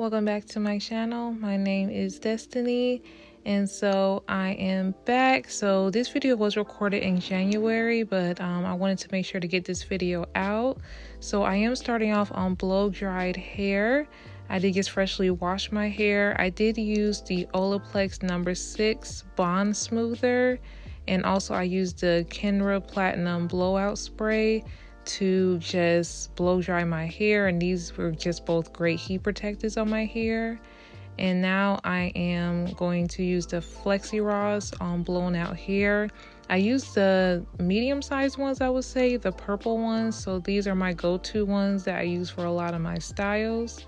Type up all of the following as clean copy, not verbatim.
Welcome back to my channel. My name is Destiny, and so I am back. So this video was recorded in January, but I wanted to make sure to get this video out. So I am starting off on blow dried hair. I did just freshly wash my hair. I did use the Olaplex number 6 Bond Smoother, and also I used the Kenra Platinum Blowout Spray to just blow dry my hair, and these were just both great heat protectors on my hair. And now I am going to use the Flexi Rods on blown out hair. I use the medium sized ones, I would say, the purple ones. So these are my go-to ones that I use for a lot of my styles.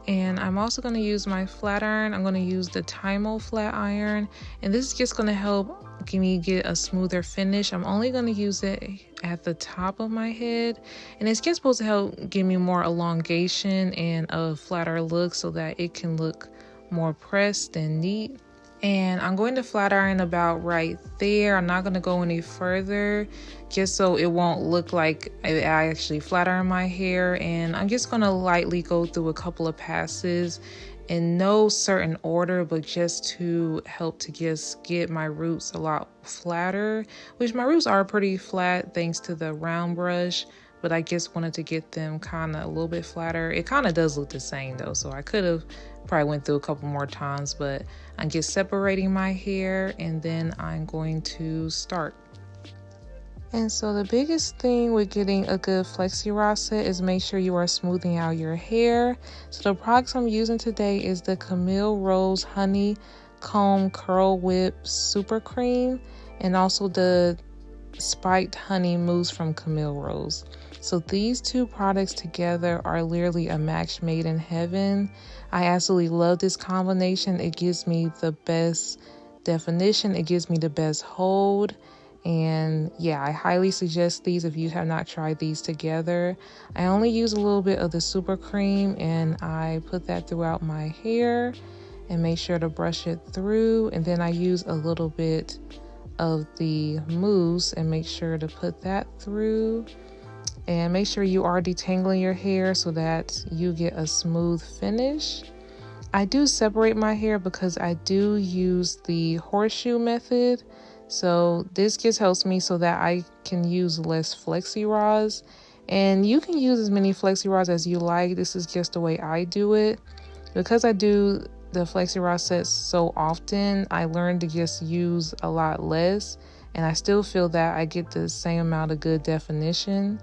And I'm also going to use my flat iron. I'm going to use the Tymo flat iron, and this is just going to help me get a smoother finish. I'm only going to use it at the top of my head, and it's just supposed to help give me more elongation and a flatter look so that it can look more pressed and neat. And I'm going to flat iron about right there. I'm not going to go any further, just so it won't look like I actually flat iron my hair. And I'm just going to lightly go through a couple of passes in no certain order, but just to help to just get my roots a lot flatter, which my roots are pretty flat thanks to the round brush, but I just wanted to get them kind of a little bit flatter. It kind of does look the same though, so I could have probably went through a couple more times, but I'm just separating my hair and then I'm going to start. And so the biggest thing with getting a good Flexi Rod set is make sure you are smoothing out your hair. So the products I'm using today is the Camile Rose Honey Comb Curl Whip Super Cream, and also the Spiked Honey Mousse from Camile Rose. So these two products together are literally a match made in heaven. I absolutely love this combination. It gives me the best definition. It gives me the best hold. And yeah, I highly suggest these if you have not tried these together. I only use a little bit of the super cream, and I put that throughout my hair and make sure to brush it through. And then I use a little bit of the mousse and make sure to put that through. And make sure you are detangling your hair so that you get a smooth finish. I do separate my hair because I do use the horseshoe method. So this just helps me so that I can use less Flexi Rods. And you can use as many Flexi Rods as you like. This is just the way I do it. Because I do the Flexi Rod sets so often, I learned to just use a lot less. And I still feel that I get the same amount of good definition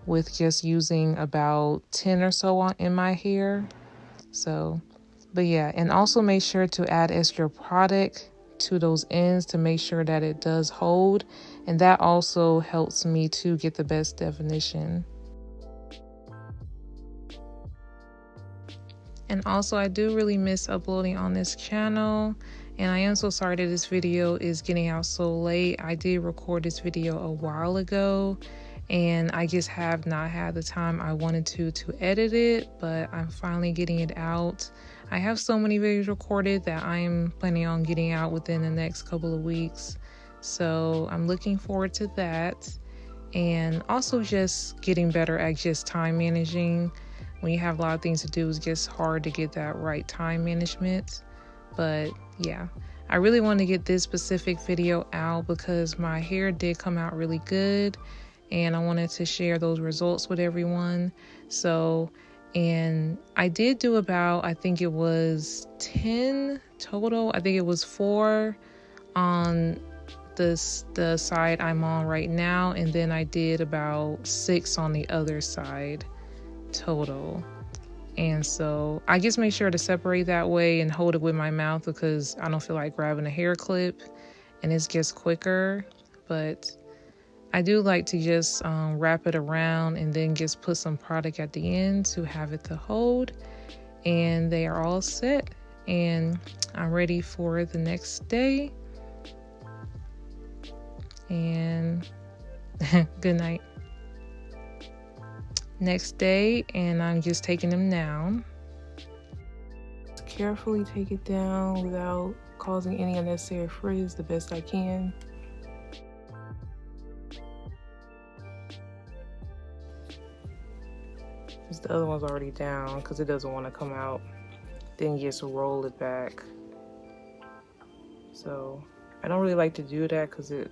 with just using about 10 or so in my hair. So, but yeah, and also make sure to add extra product to those ends to make sure that it does hold, and that also helps me to get the best definition. And also, I do really miss uploading on this channel, and I am so sorry that this video is getting out so late. I did record this video a while ago, and I just have not had the time I wanted to edit it, but I'm finally getting it out. I have so many videos recorded that I'm planning on getting out within the next couple of weeks. So I'm looking forward to that. And also just getting better at just time managing. When you have a lot of things to do, it's just hard to get that right time management. But yeah, I really want to get this specific video out because my hair did come out really good, and I wanted to share those results with everyone. So, and I did do about, I think it was 10 total. I think it was 4 on the side I'm on right now, and then I did about 6 on the other side total. And so I just make sure to separate that way and hold it with my mouth because I don't feel like grabbing a hair clip, and it's just quicker. But I do like to just wrap it around and then just put some product at the end to have it to hold. And they are all set, and I'm ready for the next day. And good night. Next day, and I'm just taking them down. Carefully take it down without causing any unnecessary frizz the best I can. Since the other one's already down because it doesn't want to come out. Then you just roll it back. So I don't really like to do that because it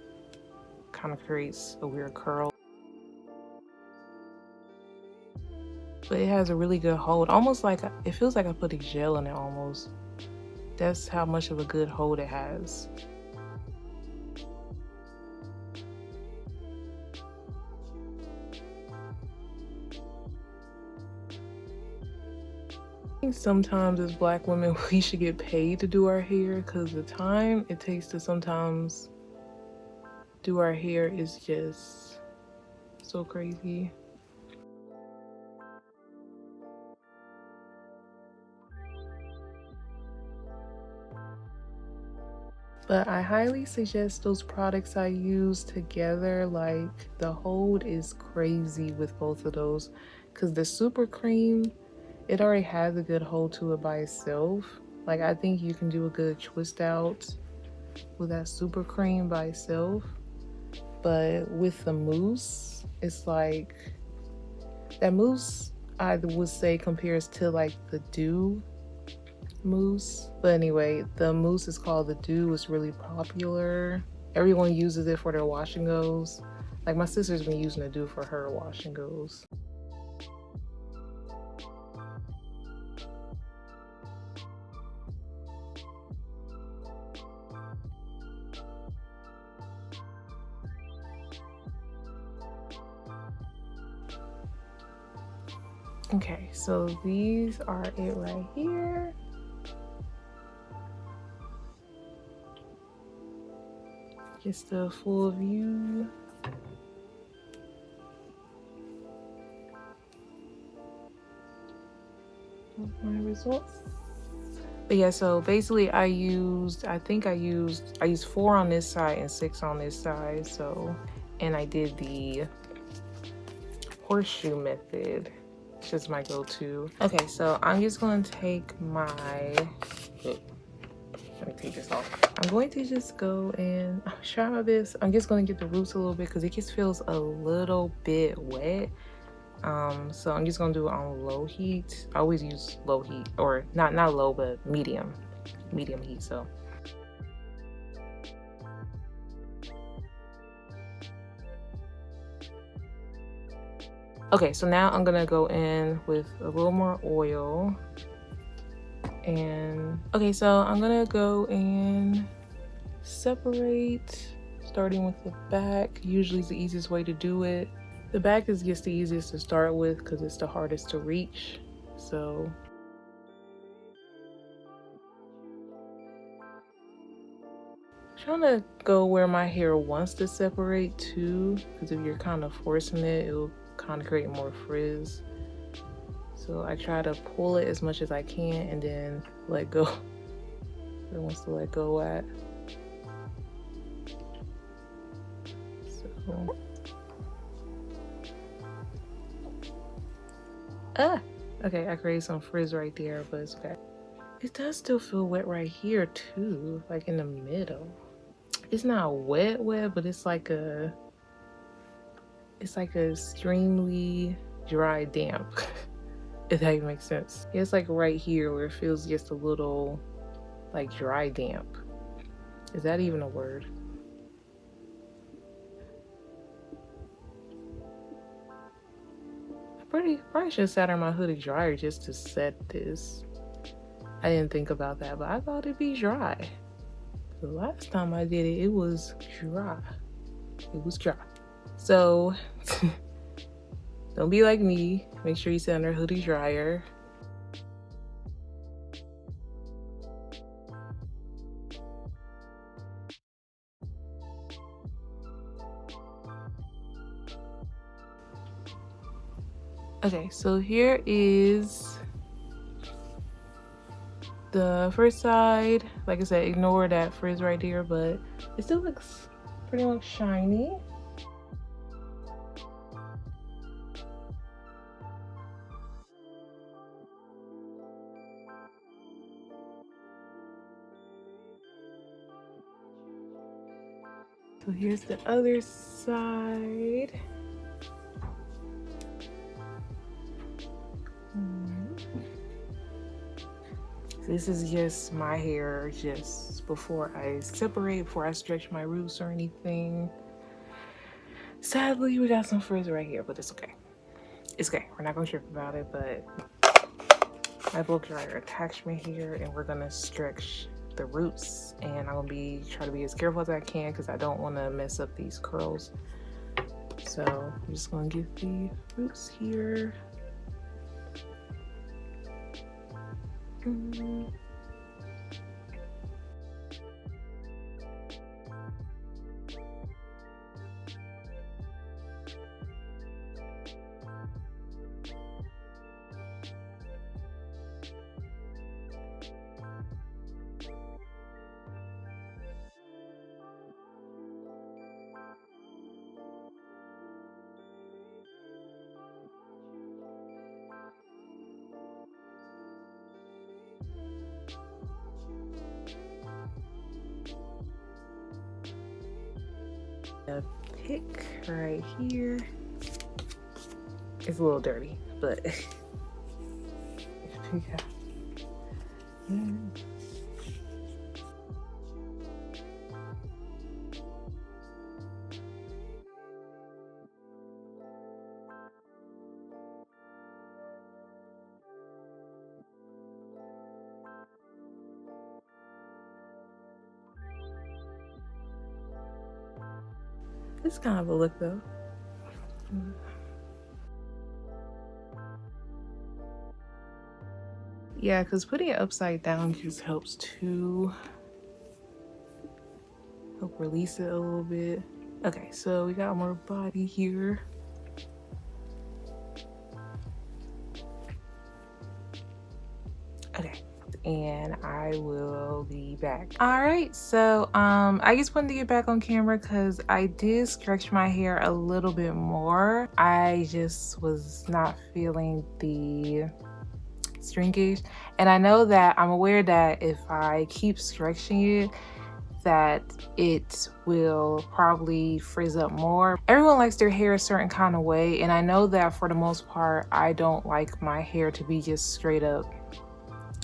kind of creates a weird curl. But it has a really good hold, almost like it feels like I put a gel in it almost. That's how much of a good hold it has. I think sometimes as Black women we should get paid to do our hair because the time it takes to sometimes do our hair is just so crazy. But I highly suggest those products I use together. Like the hold is crazy with both of those because the super cream, it already has a good hold to it by itself. Like I think you can do a good twist out with that super cream by itself. But with the mousse, it's like that mousse I would say compares to like the dew mousse. But anyway, the mousse is called the dew. It's really popular. Everyone uses it for their wash and goes. Like my sister's been using the dew for her wash and goes. Okay, so these are it right here. Just a full view. Of my results. But yeah, so basically I used 4 on this side and 6 on this side. So, and I did the horseshoe method. It's just my go-to. Okay, so I'm just going to take my, let me take this off. I'm going to just go and try my best. I'm just going to get the roots a little bit because it just feels a little bit wet. So I'm just gonna do it on low heat. I always use low heat, or not low, but medium heat. So okay, so now I'm gonna go in with a little more oil. And okay, so I'm gonna go and separate, starting with the back. Usually is the easiest way to do it. The back is just the easiest to start with because it's the hardest to reach. So I'm trying to go where my hair wants to separate too, because if you're kind of forcing it, it'll kind of create more frizz. So I try to pull it as much as I can and then let go where it wants to let go at. So okay, I created some frizz right there, but it's okay. It does still feel wet right here too, like in the middle. It's not wet, but it's like a extremely dry damp, if that even makes sense. It's like right here where it feels just a little like dry damp. Is that even a word? Probably should have sat on my hooded dryer just to set this. I didn't think about that, but I thought it'd be dry. The last time I did it, it was dry. It was dry. So don't be like me. Make sure you sit under a hooded dryer. Okay, so here is the first side. Like I said, ignore that frizz right there, but it still looks pretty much shiny. So here's the other side. This is just my hair just before I separate, before I stretch my roots or anything. Sadly, we got some frizz right here, but it's okay. It's okay. We're not gonna trip about it, but my blow dryer attachment here, and we're gonna stretch the roots, and I'm gonna try to be as careful as I can because I don't want to mess up these curls. So I'm just gonna get the roots here. A pick right here. It's a little dirty, but yeah. It's kind of a look though. Yeah, because putting it upside down just helps to help release it a little bit. Okay, so we got more body here. Okay, and I will be back. All right, so I just wanted to get back on camera because I did stretch my hair a little bit more. I just was not feeling the shrinkage, and I know that I'm aware that if I keep stretching it, that it will probably frizz up more. Everyone likes their hair a certain kind of way, and I know that for the most part I don't like my hair to be just straight up,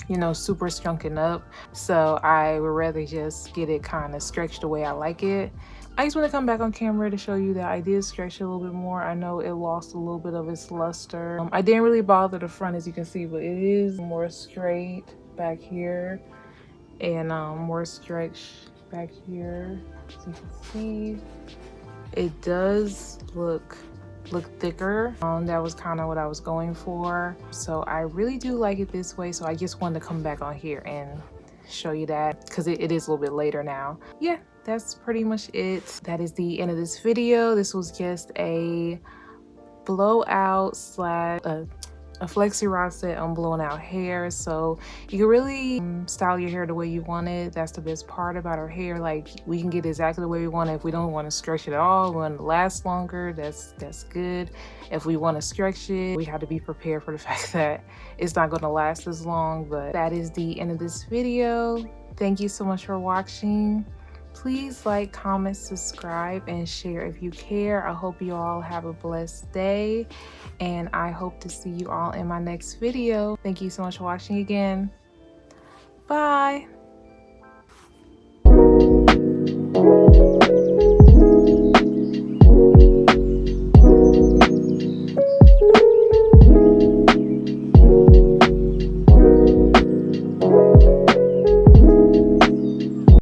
you know, super shrunken up. So I would rather just get it kind of stretched the way I like it. I just want to come back on camera to show you that I did stretch it a little bit more. I know it lost a little bit of its luster. I didn't really bother the front, as you can see, but it is more straight back here and more stretch back here. As you can see, it does look thicker. That was kind of what I was going for. So I really do like it this way. So I just wanted to come back on here and show you that because it is a little bit later now. Yeah, that's pretty much it. That is the end of this video. This was just a blowout slash a flexi rod set on blown out hair, so you can really style your hair the way you want it. That's the best part about our hair. Like, we can get exactly the way we want it. If we don't want to stretch it at all, we want it to last longer, that's good. If we want to stretch it, we have to be prepared for the fact that it's not going to last as long. But that is the end of this video. Thank you so much for watching. Please like, comment, subscribe, and share if you care. I hope you all have a blessed day, and I hope to see you all in my next video. Thank you so much for watching again. Bye.